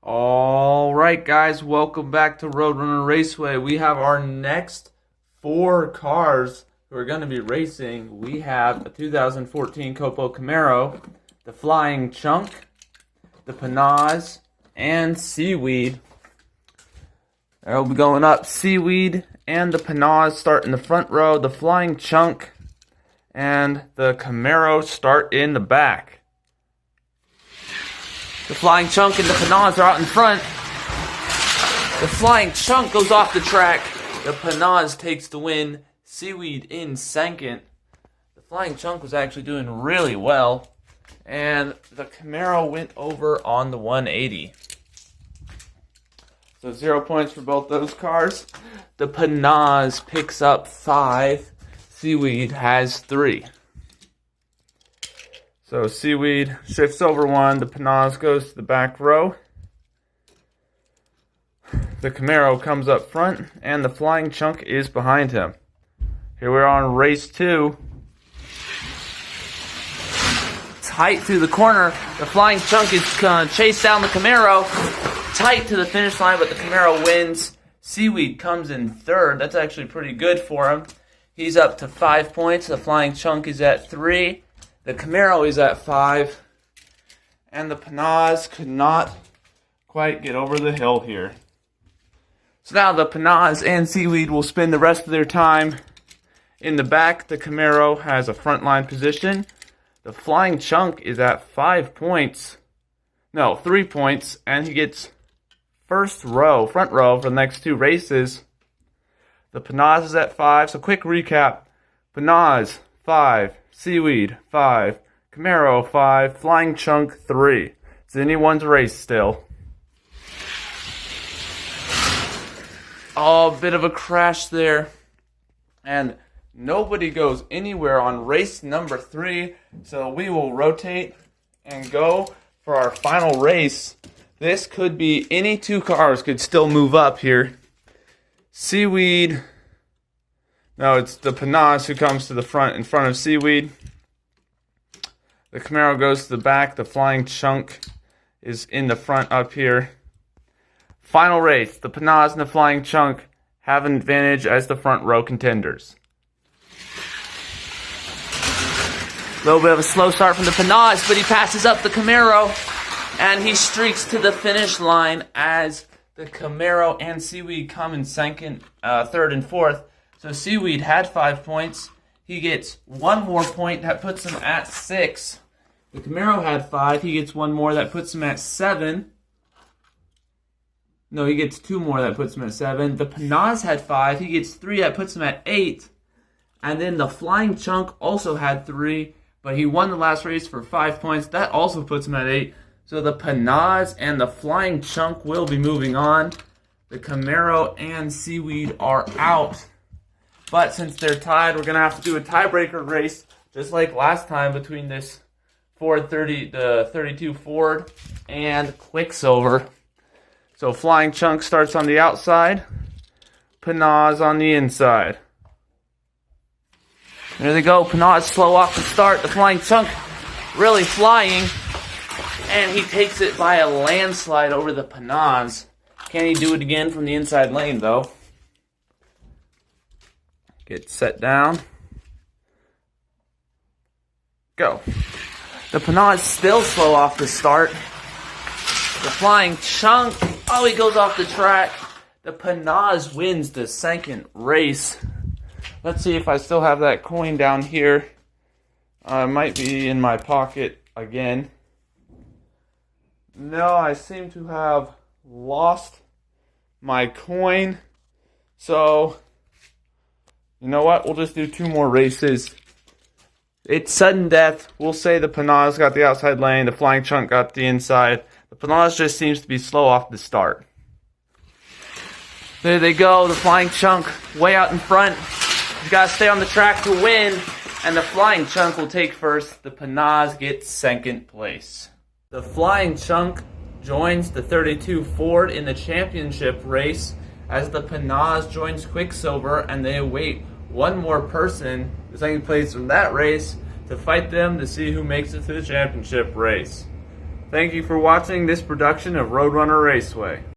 All right, guys, welcome back to Roadrunner Raceway. We have our next four cars who are going to be racing. We have a 2014 Copo Camaro, the Flying Chunk, the Panaz, and Seaweed. They'll be going up. Seaweed and the Panaz start in the front row. The Flying Chunk and the Camaro start in the back. The Flying Chunk and the Panaz are out in front. The Flying Chunk goes off the track. The Panaz takes the win. Seaweed in second. The Flying Chunk was actually doing really well. And the Camaro went over on the 180. So 0 points for both those cars. The Panaz picks up 5. Seaweed has 3. So Seaweed shifts over 1. The Panaz goes to the back row. The Camaro comes up front, and the Flying Chunk is behind him. Here we are on race 2. Tight through the corner. The Flying Chunk is going to chase down the Camaro. Tight to the finish line, but the Camaro wins. Seaweed comes in third. That's actually pretty good for him. He's up to 5 points. The Flying Chunk is at 3. The Camaro is at 5, and the Panaz could not quite get over the hill here. So now the Panaz and Seaweed will spend the rest of their time in the back. The Camaro has a frontline position. The Flying Chunk is at 5 points. No, 3 points, and he gets front row for the next 2 races. The Panaz is at 5, so quick recap. Panaz, 5. Seaweed, 5. Camaro, 5. Flying Chunk, 3. It's anyone's race still. Oh, a bit of a crash there. And nobody goes anywhere on race number 3. So we will rotate and go for our final race. This could be any 2 cars could still move up here. Seaweed. No, it's the Panaz who comes to the front in front of Seaweed. The Camaro goes to the back. The Flying Chunk is in the front up here. Final race. The Panaz and the Flying Chunk have an advantage as the front row contenders. A little bit of a slow start from the Panaz, but he passes up the Camaro, and he streaks to the finish line as the Camaro and Seaweed come in second, third, and fourth. So Seaweed had 5 points. He gets 1 more point. That puts him at 6. The Camaro had 5. He gets 1 more. That puts him at 7. No, he gets 2 more. That puts him at 7. The Panaz had 5. He gets 3. That puts him at 8. And then the Flying Chunk also had 3. But he won the last race for 5 points. That also puts him at 8. So the Panaz and the Flying Chunk will be moving on. The Camaro and Seaweed are out. But since they're tied, we're going to have to do a tiebreaker race, just like last time, between this the 32 Ford and Quicksilver. So Flying Chunk starts on the outside, Panaz on the inside. There they go. Panaz slow off the start. The Flying Chunk really flying, and he takes it by a landslide over the Panaz. Can he do it again from the inside lane, though? Get set down. Go. The Panaz still slow off the start. The Flying Chunk, oh, he goes off the track. The Panaz wins the second race. Let's see if I still have that coin down here. It might be in my pocket again. No, I seem to have lost my coin. So you know what? We'll just do 2 more races. It's sudden death. We'll say the Panaz got the outside lane. The Flying Chunk got the inside. The Panaz just seems to be slow off the start. There they go. The Flying Chunk way out in front. He's got to stay on the track to win. And the Flying Chunk will take first. The Panaz gets second place. The Flying Chunk joins the 32 Ford in the championship race as the Panaz joins Quicksilver, and they await 1 more person, the second place from that race, to fight them to see who makes it to the championship race. Thank you for watching this production of Roadrunner Raceway.